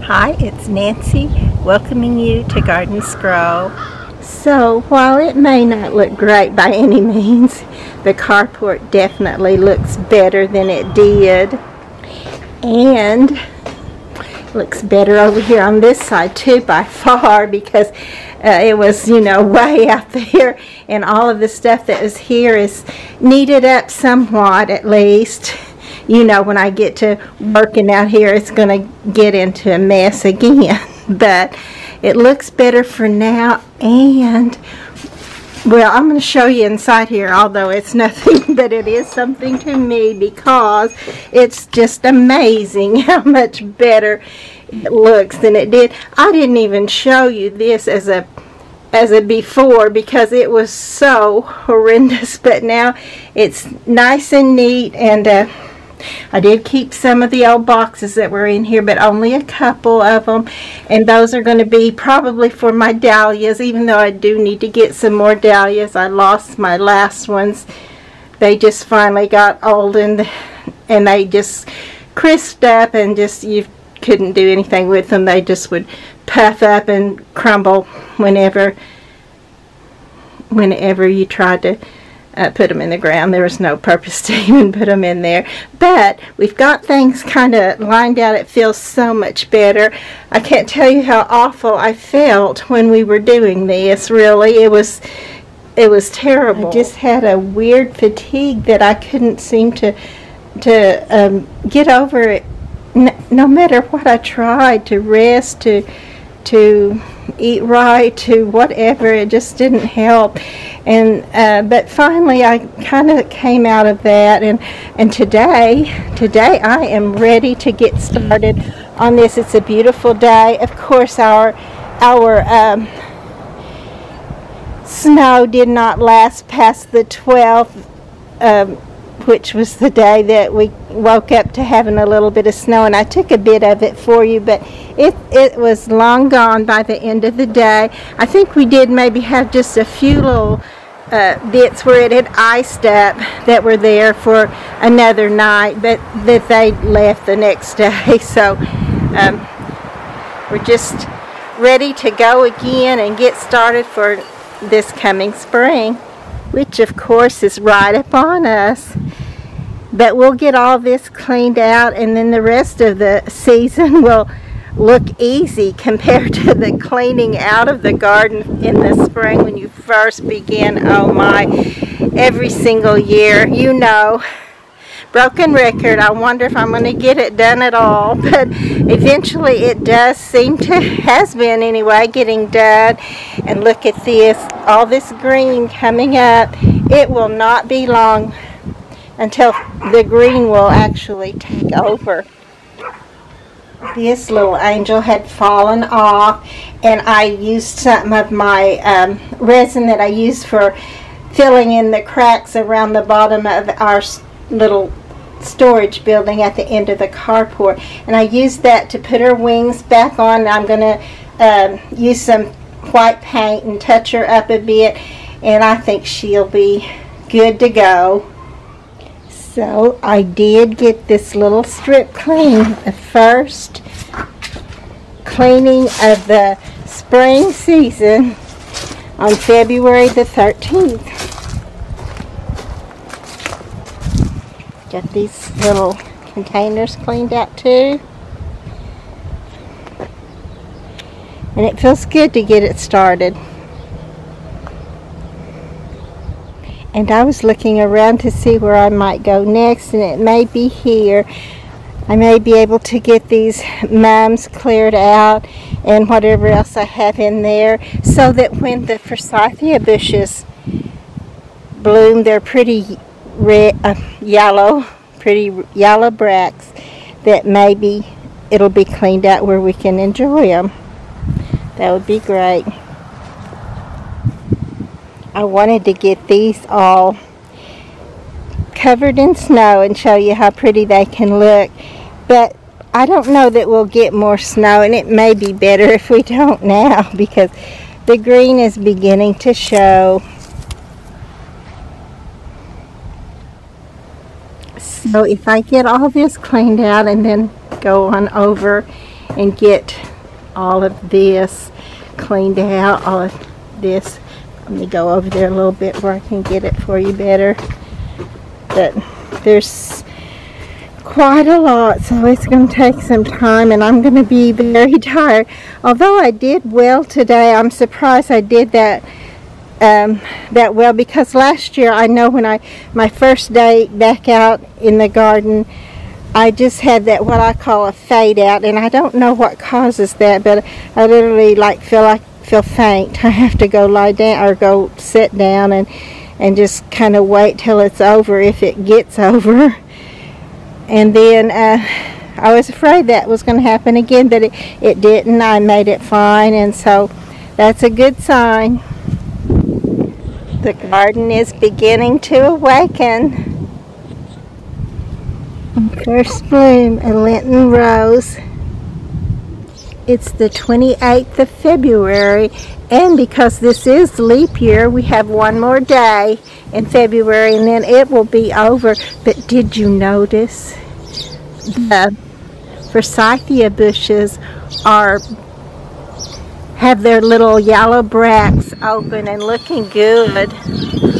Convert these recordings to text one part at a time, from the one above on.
Hi, it's Nancy welcoming you to Gardens Grow. So while it may not look great by any means, the carport definitely looks better than it did, and looks better over here on this side too by far, because it was, way out there, and all of the stuff that was here is neated up somewhat at least. When I get to working out here, it's going to get into a mess again. But it looks better for now. And, well, I'm going to show you inside here, although it's nothing, but it is something to me because it's just amazing how much better it looks than it did. I didn't even show you this as a before because it was so horrendous. But now it's nice and neat, and I did keep some of the old boxes that were in here, but only a couple of them, and those are going to be probably for my dahlias, even though I do need to get some more dahlias. I lost my last ones. They just finally got old, and they just crisped up, and just you couldn't do anything with them. They just would puff up and crumble whenever you tried to put them in the ground. There was no purpose to even put them in there. But we've got things kind of lined out. It feels so much better. I can't tell you how awful I felt when we were doing this. Really, it was terrible. I just had a weird fatigue that I couldn't seem to get over it. No matter what I tried to rest, to eat right, to whatever, it just didn't help. And but finally I kind of came out of that, and today I am ready to get started on this. It's a beautiful day. Of course, our snow did not last past the 12th, which was the day that we woke up to having a little bit of snow, and I took a bit of it for you, but it was long gone by the end of the day. I think we did maybe have just a few little bits where it had iced up that were there for another night, but that they left the next day. So we're just ready to go again and get started for this coming spring, which of course is right upon us. But we'll get all this cleaned out, and then the rest of the season will look easy compared to the cleaning out of the garden in the spring when you first begin. Oh my, every single year, broken record. I wonder if I'm going to get it done at all, but eventually it does seem to, has been anyway, getting done. And look at this, all this green coming up. It will not be long until the green will actually take over. This little angel had fallen off, and I used some of my resin that I used for filling in the cracks around the bottom of our little storage building at the end of the carport, and I used that to put her wings back on. I'm going to use some white paint and touch her up a bit, and I think she'll be good to go. So I did get this little strip clean, the first cleaning of the spring season, on February the 13th. Got these little containers cleaned out too. And it feels good to get it started. And I was looking around to see where I might go next, and it may be here. I may be able to get these mums cleared out and whatever else I have in there, so that when the forsythia bushes bloom, they're pretty yellow bracts, that maybe it'll be cleaned out where we can enjoy them. That would be great. I wanted to get these all covered in snow and show you how pretty they can look, but I don't know that we'll get more snow, and it may be better if we don't now, because the green is beginning to show. So if I get all this cleaned out and then go on over and get all of this cleaned out, all of this. Let me go over there a little bit where I can get it for you better. But there's quite a lot, so it's going to take some time, and I'm going to be very tired. Although I did well today, I'm surprised I did that well, because last year, I know when my first day back out in the garden, I just had that what I call a fade out, and I don't know what causes that, but I literally feel faint. I have to go lie down or go sit down and just kind of wait till it's over, if it gets over. And then I was afraid that was going to happen again, but it didn't. I made it fine, and so that's a good sign. The garden is beginning to awaken. First bloom, a Lenten rose. It's the 28th of February, and because this is leap year, we have one more day in February, and then it will be over. But did you notice the forsythia bushes have their little yellow bracts open and looking good,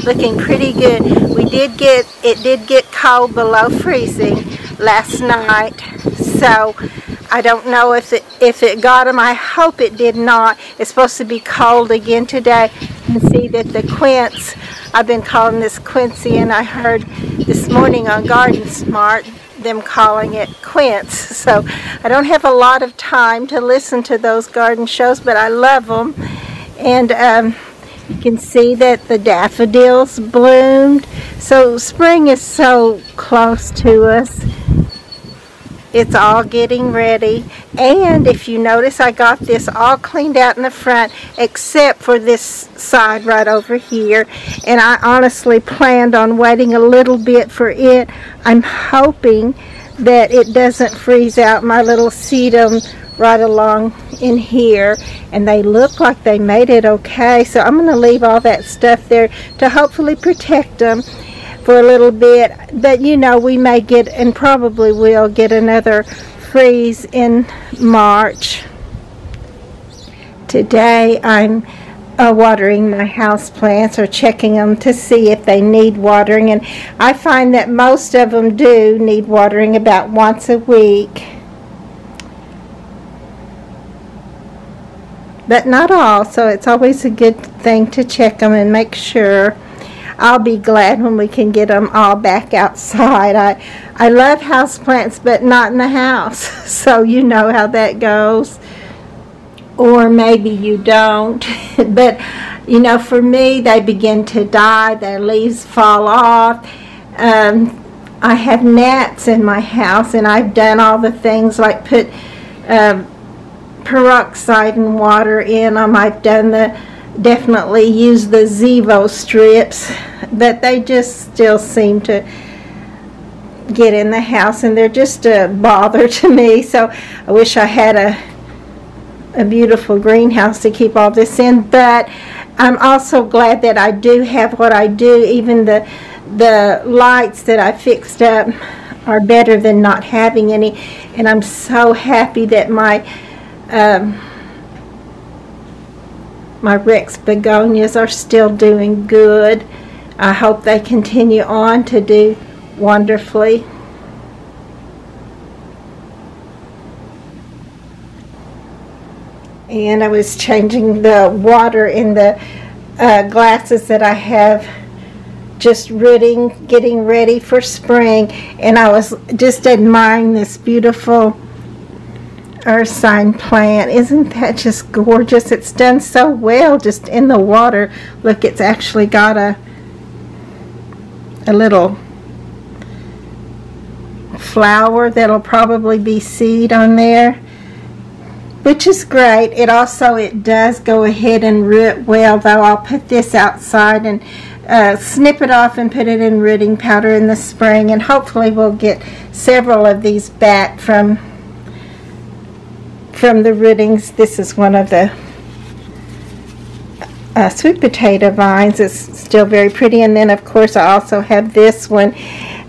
looking pretty good? It did get cold below freezing last night, so I don't know if it got them. I hope it did not. It's supposed to be cold again today. You can see that the quince, I've been calling this quincy, and I heard this morning on Garden Smart them calling it quince. So I don't have a lot of time to listen to those garden shows, but I love them. And you can see that the daffodils bloomed. So spring is so close to us. It's all getting ready. And if you notice, I got this all cleaned out in the front except for this side right over here. And I honestly planned on waiting a little bit for it. I'm hoping that it doesn't freeze out my little sedum right along in here. And they look like they made it okay. So I'm going to leave all that stuff there to hopefully protect them for a little bit. But you know, we may get, and probably will get, another freeze in March. Today I'm watering my house plants, or checking them to see if they need watering, and I find that most of them do need watering about once a week, but not all, so it's always a good thing to check them and make sure. I'll be glad when we can get them all back outside. I love houseplants, but not in the house. So you know how that goes. Or maybe you don't. But, you know, for me, they begin to die. Their leaves fall off. I have gnats in my house, and I've done all the things like put peroxide and water in them. I've done definitely use the Zevo strips, but they just still seem to get in the house, and they're just a bother to me. So I wish I had a beautiful greenhouse to keep all this in, but I'm also glad that I do have what I do. Even the lights that I fixed up are better than not having any, and I'm so happy that my Rex begonias are still doing good. I hope they continue on to do wonderfully. And I was changing the water in the glasses that I have, just rooting, getting ready for spring, and I was just admiring this beautiful earth sign plant. Isn't that just gorgeous? It's done so well just in the water. Look, it's actually got a little flower that'll probably be seed on there, which is great. It does go ahead and root well, though. I'll put this outside and snip it off and put it in rooting powder in the spring, and hopefully we'll get several of these back from the rootings. This is one of the sweet potato vines. It's still very pretty. And then of course I also have this one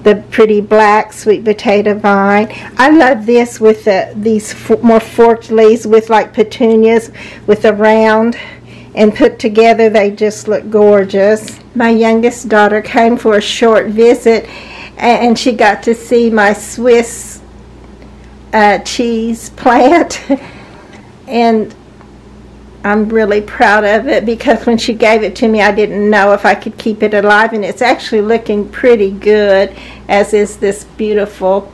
the pretty black sweet potato vine. I love this with these more forked leaves with like petunias with a round, and put together they just look gorgeous. My youngest daughter came for a short visit, and she got to see my Swiss cheese plant and I'm really proud of it, because when she gave it to me I didn't know if I could keep it alive, and it's actually looking pretty good, as is this beautiful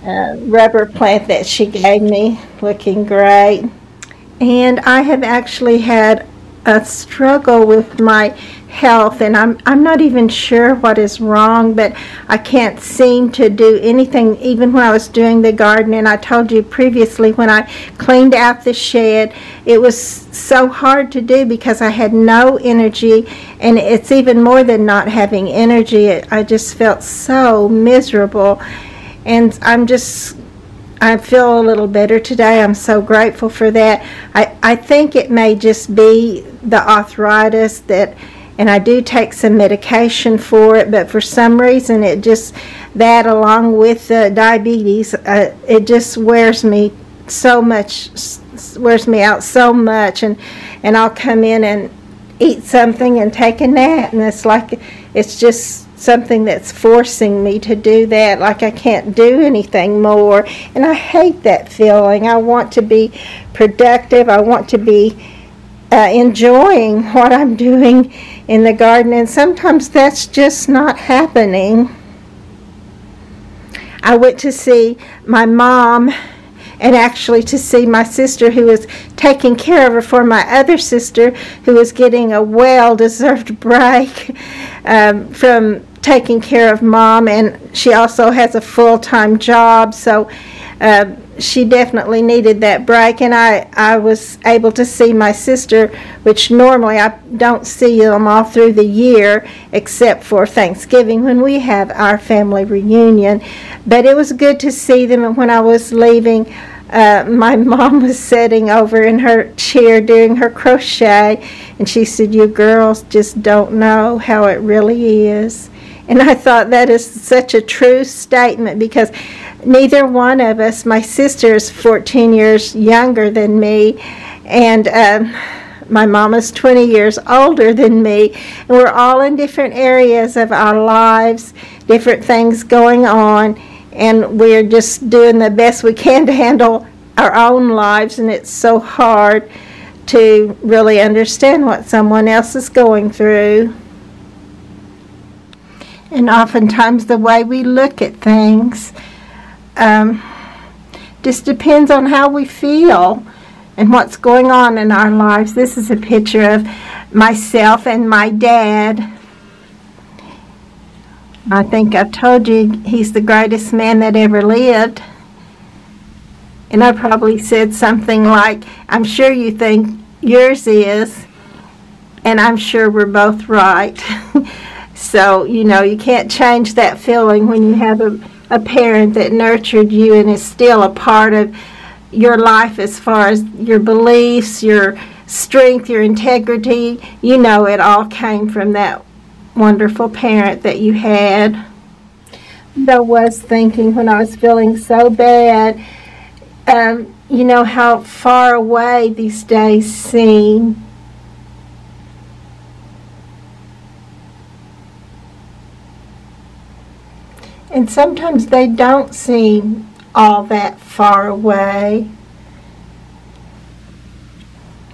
rubber plant that she gave me, looking great. And I have actually had a struggle with my health, and I'm not even sure what is wrong, but I can't seem to do anything, even when I was doing the garden. And I told you previously, when I cleaned out the shed, it was so hard to do because I had no energy, and it's even more than not having energy. I just felt so miserable, and I feel a little better today. I'm so grateful for that. I think it may just be the arthritis and I do take some medication for it, but for some reason it just, that along with the diabetes, it just wears me out so much, and I'll come in and eat something and take a nap, and it's just something that's forcing me to do that, like I can't do anything more, and I hate that feeling. I want to be productive. I want to be enjoying what I'm doing in the garden, and sometimes that's just not happening. I went to see my mom, and actually to see my sister, who was taking care of her for my other sister, who was getting a well-deserved break from taking care of Mom, and she also has a full-time job, so she definitely needed that break. And I was able to see my sister, which normally I don't see them all through the year except for Thanksgiving, when we have our family reunion. But it was good to see them. And when I was leaving, my mom was sitting over in her chair doing her crochet, and she said, "You girls just don't know how it really is." And I thought that is such a true statement, because neither one of us, my sister is 14 years younger than me, and my mom is 20 years older than me, and we're all in different areas of our lives, different things going on, and we're just doing the best we can to handle our own lives, and it's so hard to really understand what someone else is going through. And oftentimes the way we look at things just depends on how we feel and what's going on in our lives. This is a picture of myself and my dad. I think I've told you he's the greatest man that ever lived. And I probably said something like, "I'm sure you think yours is," and I'm sure we're both right. So, you know, you can't change that feeling when you have a parent that nurtured you and is still a part of your life as far as your beliefs, your strength, your integrity. You know, it all came from that wonderful parent that you had. I was thinking when I was feeling so bad, you know, how far away these days seem. And sometimes they don't seem all that far away.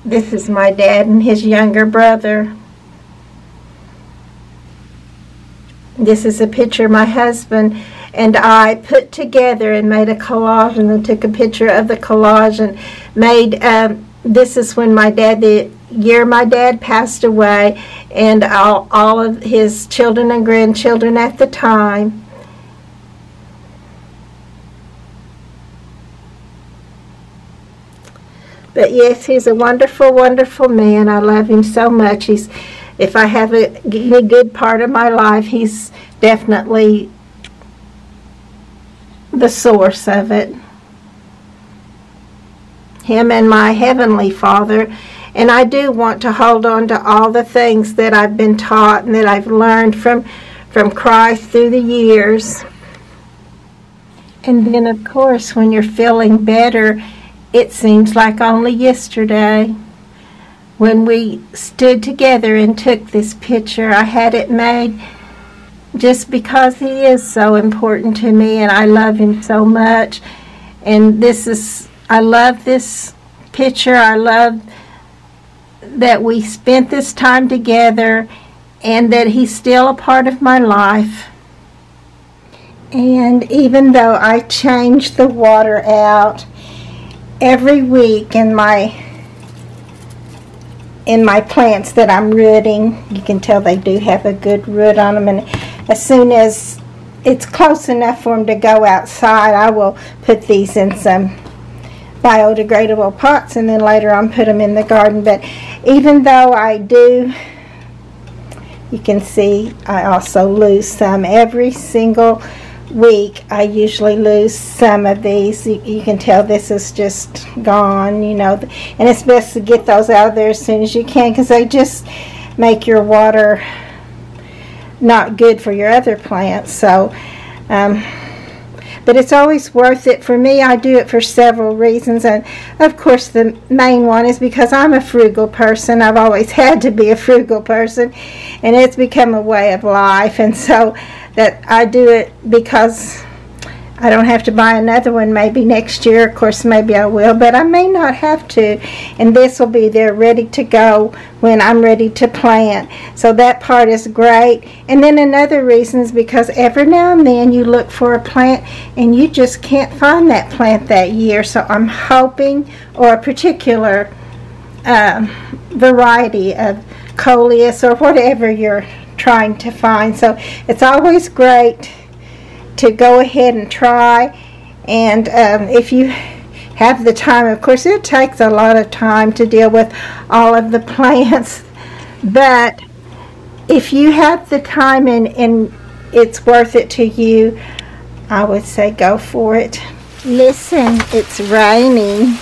This is my dad and his younger brother. This is a picture my husband and I put together and made a collage, and then took a picture of the collage and made, this is when my dad, the year my dad passed away, and all of his children and grandchildren at the time. But yes, he's a wonderful, wonderful man. I love him so much. If I have any good part of my life, he's definitely the source of it. Him and my Heavenly Father. And I do want to hold on to all the things that I've been taught and that I've learned from from Christ through the years. And then, of course, when you're feeling better, it seems like only yesterday when we stood together and took this picture. I had it made just because he is so important to me, and I love him so much. And I love this picture. I love that we spent this time together and that he's still a part of my life. And even though I change the water out every week in my plants that I'm rooting, you can tell they do have a good root on them, and as soon as it's close enough for them to go outside, I will put these in some biodegradable pots and then later on put them in the garden. But even though I do, you can see I also lose some every single week. I usually lose some of these. You can tell this is just gone, you know, and it's best to get those out of there as soon as you can, because they just make your water not good for your other plants. So but it's always worth it for me. I do it for several reasons, and of course the main one is because I'm a frugal person. I've always had to be a frugal person, and it's become a way of life. And so that I do it because I don't have to buy another one maybe next year. Of course, maybe I will, but I may not have to. And this will be there ready to go when I'm ready to plant. So that part is great. And then another reason is because every now and then you look for a plant and you just can't find that plant that year. So I'm hoping, or a particular variety of coleus or whatever you're trying to find. So it's always great to go ahead and try. And if you have the time, of course it takes a lot of time to deal with all of the plants, but if you have the time and it's worth it to you, I would say go for it. Listen, it's raining,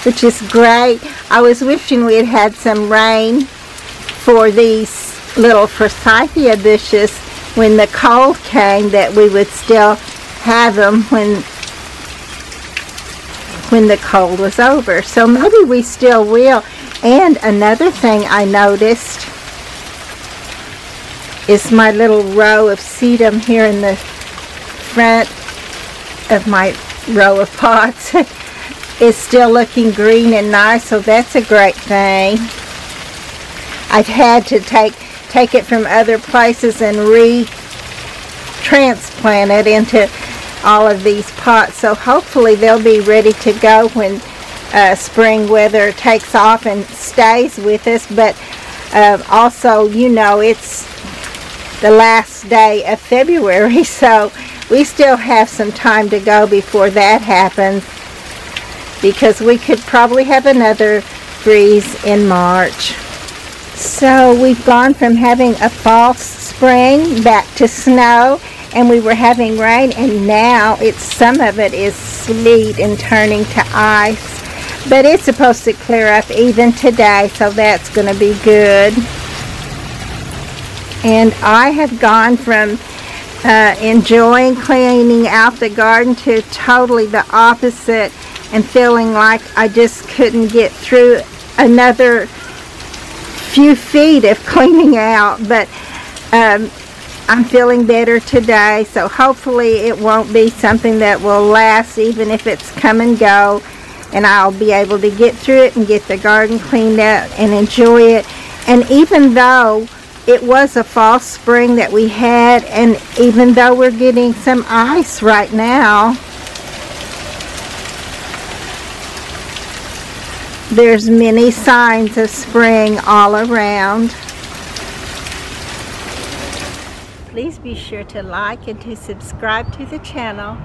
which is great. I was wishing we had had some rain for these little forsythia bushes when the cold came, that we would still have them when the cold was over. So maybe we still will. And another thing I noticed is my little row of sedum here in the front of my row of pots is still looking green and nice, so that's a great thing. I've had to take it from other places and transplant it into all of these pots, so hopefully they'll be ready to go when spring weather takes off and stays with us. But also, you know, it's the last day of February, so we still have some time to go before that happens, because we could probably have another freeze in March. So we've gone from having a false spring back to snow, and we were having rain, and now some of it is sleet and turning to ice. But it's supposed to clear up even today, so that's going to be good. And I have gone from enjoying cleaning out the garden to totally the opposite, and feeling like I just couldn't get through another few feet of cleaning out. But I'm feeling better today, so hopefully it won't be something that will last, even if it's come and go, and I'll be able to get through it and get the garden cleaned out and enjoy it. And even though it was a false spring that we had, and even though we're getting some ice right now, there's many signs of spring all around. Please be sure to like and to subscribe to the channel.